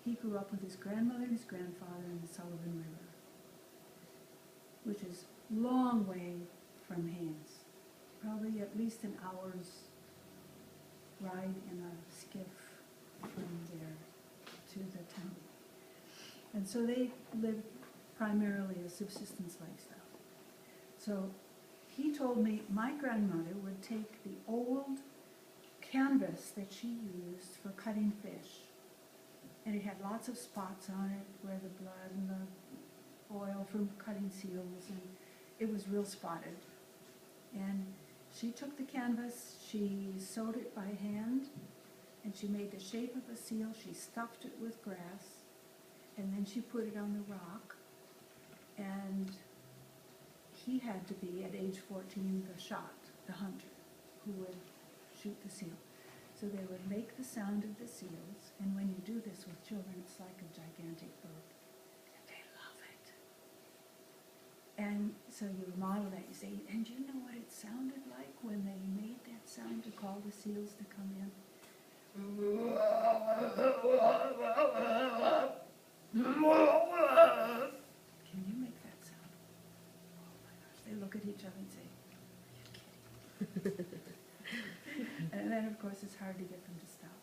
he grew up with his grandmother and his grandfather in the Sullivan River, which is a long way from Haines. Probably at least an hour's ride in a skiff from there to the town. And so they lived primarily a subsistence lifestyle. So he told me my grandmother would take the old canvas that she used for cutting fish, and it had lots of spots on it where the blood and the oil from cutting seals, and it was real spotted. And she took the canvas, she sewed it by hand, and she made the shape of a seal. She stuffed it with grass, and then she put it on the rock. And he had to be, at age 14, the shot, the hunter, who would shoot the seal. So they would make the sound of the seals, and when you do this with children, it's like a gigantic bird. And they love it. And so you model that, you say, and do you know what it sounded like when they made that sound to call the seals to come in? Can you make that sound? Oh my gosh, they look at each other and say, are you kidding? And then, of course, it's hard to get them to stop.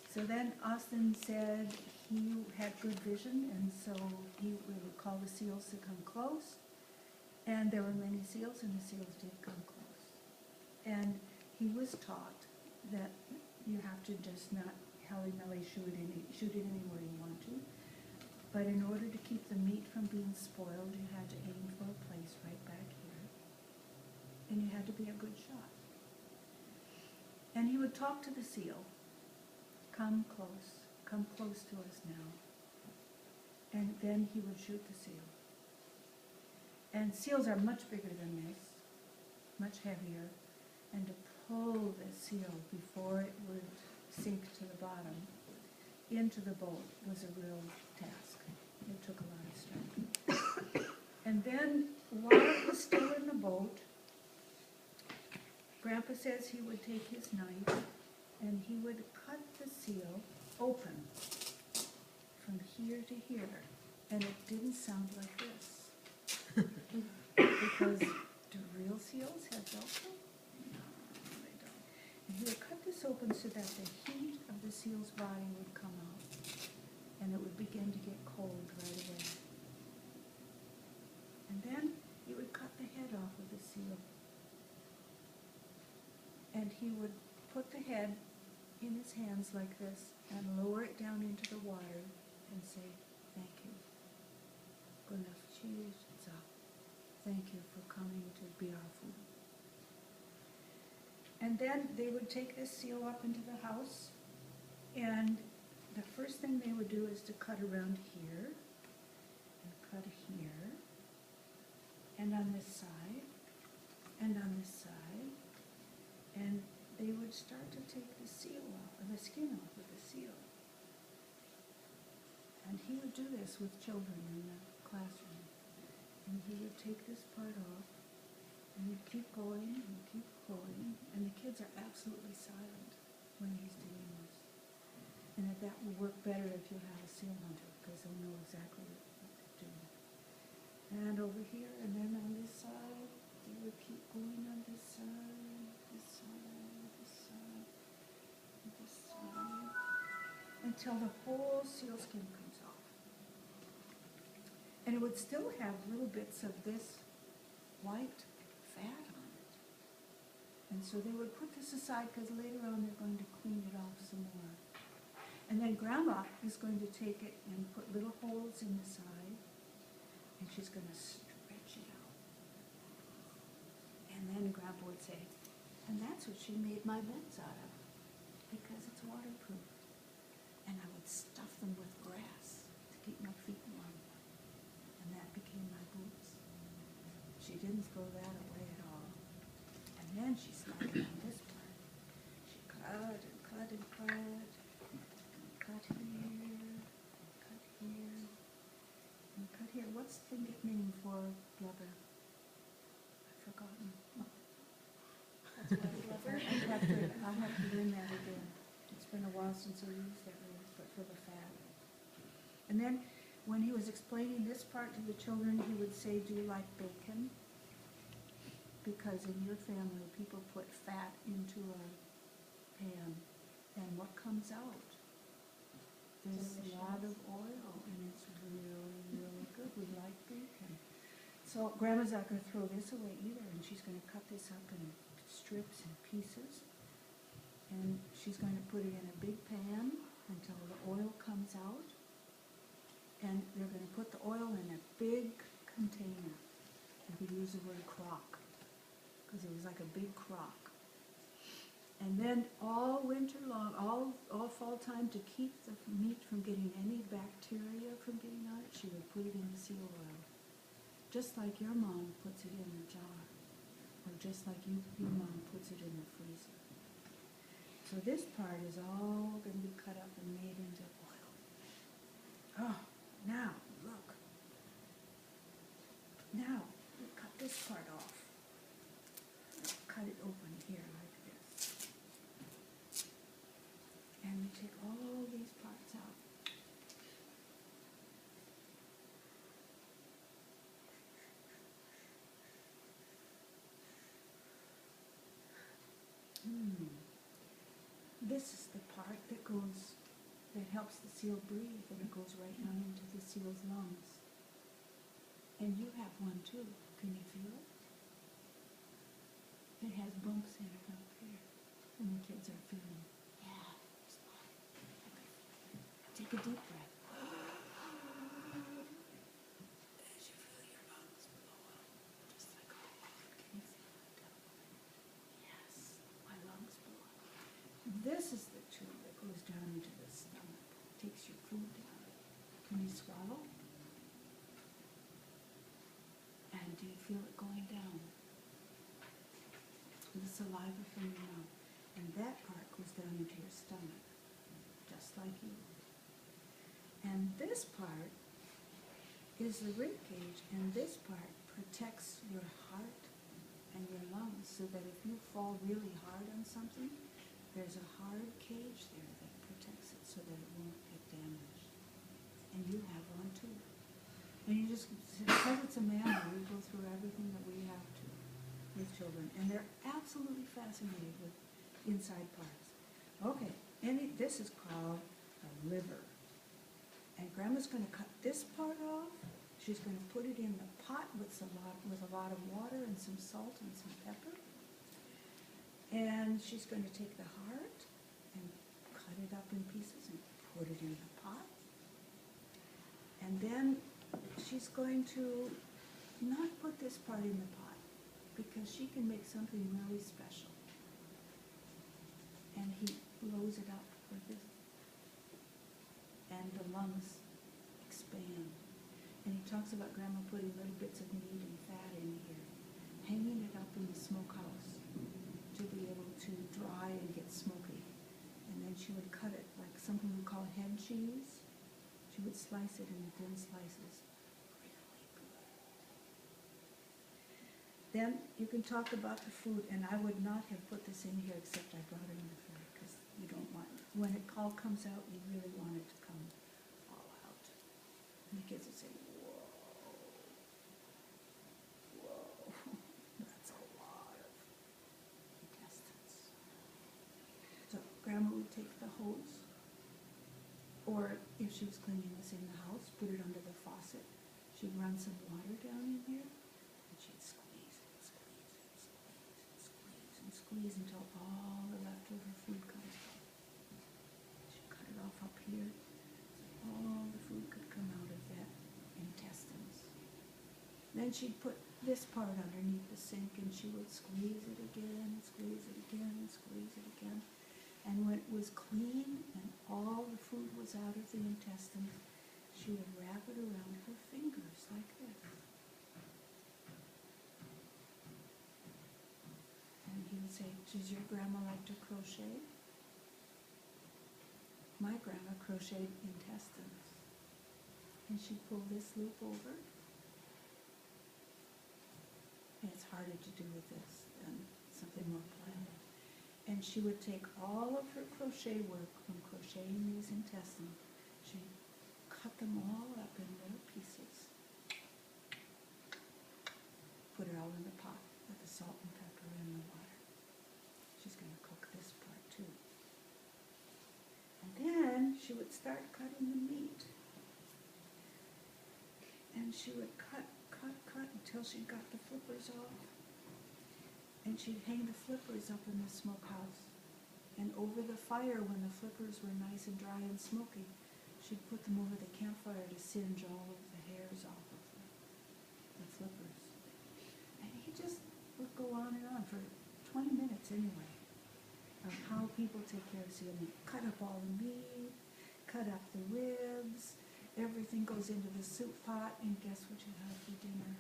So then Austin said he had good vision, and so we would call the seals to come close. And there were many seals, and the seals did come close. And he was taught that you have to just not willy-nilly shoot it anywhere you want to. But in order to keep the meat from being spoiled, you had to aim for a place right back here. And you had to be a good shot. And he would talk to the seal. Come close to us now. And then he would shoot the seal. And seals are much bigger than this, much heavier. And to pull the seal before it would sink to the bottom into the boat was a real task. It took a lot of strength. And then while it was still in the boat, Grandpa says he would take his knife and he would cut the seal open from here to here. And it didn't sound like this. Because do real seals have Velcro? No, they don't. And he would cut this open so that the heat of the seal's body would come out. And it would begin to get cold right away. And then he would cut the head off of the seal. And he would put the head in his hands like this and lower it down into the water and say, thank you. Thank you for coming to be our food. And then they would take this seal up into the house, and the first thing they would do is to cut around here, and cut here, and on this side, and on this side, and they would start to take the seal off, or the skin off of the seal. And he would do this with children in the classroom. And he would take this part off, and he'd keep going, and the kids are absolutely silent when he's doing this. And that will work better if you have a seal hunter, because they'll know exactly what they're doing. And over here, and then on this side, he would keep going on this side, this side, this side, this side, until the whole seal skin comes off. And it would still have little bits of this white fat on it. And so they would put this aside because later on they're going to clean it off some more. And then Grandma is going to take it and put little holes in the side, and she's going to stretch it out. And then Grandpa would say, and that's what she made my boots out of, because it's waterproof. And I would stuff them with grass to keep my feet warm. And that became my boots. She didn't throw that away at all. And then she started on this part. She cut and cut and cut, and cut here, and cut here, and cut here. What's the nickname for blubber? I've forgotten. That's why blubber. I'll have to learn that again. It's been a while since I used that word. for the fat. And then when he was explaining this part to the children, he would say, do you like bacon? Because in your family, people put fat into a pan, and what comes out? There's a lot of oil, and it's really, really good. We like bacon. So Grandma's not going to throw this away either, and she's going to cut this up in strips and pieces, and she's going to put it in a big pan until the oil comes out, and they're going to put the oil in a big container. And we use the word crock, because it was like a big crock. And then all winter long, all fall time, to keep the meat from getting any bacteria from getting on it, she would put it in the seal oil. Just like your mom puts it in the jar. Or just like your mom puts it in the freezer. So this part is all going to be cut up and made into oil. Oh, now, look. Now, we cut this part off. Cut it open here like this. And we take all these parts out. This is the part that helps the seal breathe, and it goes right down into the seal's lungs. And you have one too. Can you feel it? It has bumps in it up here. And the kids are feeling, yeah, it's fine. Take a deep breath. As you feel your lungs blow up, just like, oh, can you feel it down? Yes, my lungs blow up. This is the tube that goes down into the stomach, takes your food down. Can you swallow? And do you feel it going down? The saliva from your mouth. And that part goes down into your stomach, just like you. And this part is the rib cage, and this part protects your heart and your lungs, so that if you fall really hard on something, there's a hard cage there that protects it so that it won't get damaged. And you have one too. And you just, because it's a mammal, we go through everything that we have to with children. And they're absolutely fascinated with inside parts. Okay, this is called a liver. And Grandma's going to cut this part off. She's going to put it in the pot with a lot of water and some salt and some pepper. And she's going to take the heart and cut it up in pieces and put it in the pot. And then she's going to not put this part in the pot, because she can make something really special. And he blows it up with this. And the lungs expand. And he talks about Grandma putting little bits of meat and fat in here, hanging it up in the smokehouse to be able to dry and get smoky. And then she would cut it like something we call head cheese. She would slice it in thin slices. Really good. Then you can talk about the food, and I would not have put this in here except I brought it in the front, because you don't want it. When it all comes out, you really want it to come all out. And the kids would say, whoa, whoa, that's a lot of intestines. So Grandma would take the hose, or if she was cleaning this in the house, put it under the faucet. She'd run some water down in here, and she'd squeeze and squeeze and squeeze and squeeze and squeeze until all the leftover food comes out. She'd cut it off up here, so all the food could come out of that intestines. Then she'd put this part underneath the sink, and she would squeeze it again, squeeze it again, squeeze it again. And when it was clean and all the food was out of the intestines, she would wrap it around her fingers like this. And he would say, does your grandma like to crochet? My grandma crocheted intestines. And she'd pull this loop over. And it's harder to do with this than something more pliable. And she would take all of her crochet work from crocheting these intestines. She'd cut them all up in little pieces. Put it all in the pot with the salt and pepper and the water. She's going to cook this part too. And then she would start cutting the meat. And she would cut until she got the flippers off. And she'd hang the flippers up in the smokehouse. And over the fire, when the flippers were nice and dry and smoky, she'd put them over the campfire to singe all of the hairs off of the flippers. And he just would go on and on for 20 minutes anyway, of how people take care of seal meat. Cut up all the meat, cut up the ribs, everything goes into the soup pot, and guess what you have for dinner?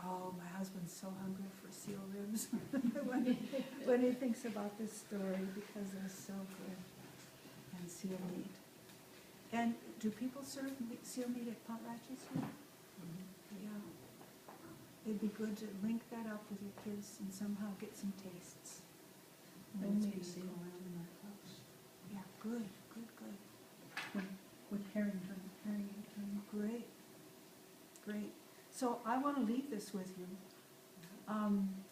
Oh, my husband's so hungry for seal ribs when he thinks about this story, because they're so good. And seal meat. And do people serve seal meat at potlatches here? Yeah. It'd be good to link that up with your kids and somehow get some tastes. Only seal around in our house. Yeah, good. With herring. Great. So I want to leave this with you.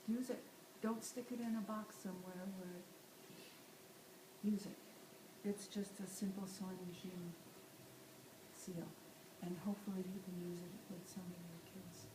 Use it. Don't stick it in a box somewhere where use it. It's just a simple sewing machine seal. And hopefully you can use it with some of your kids.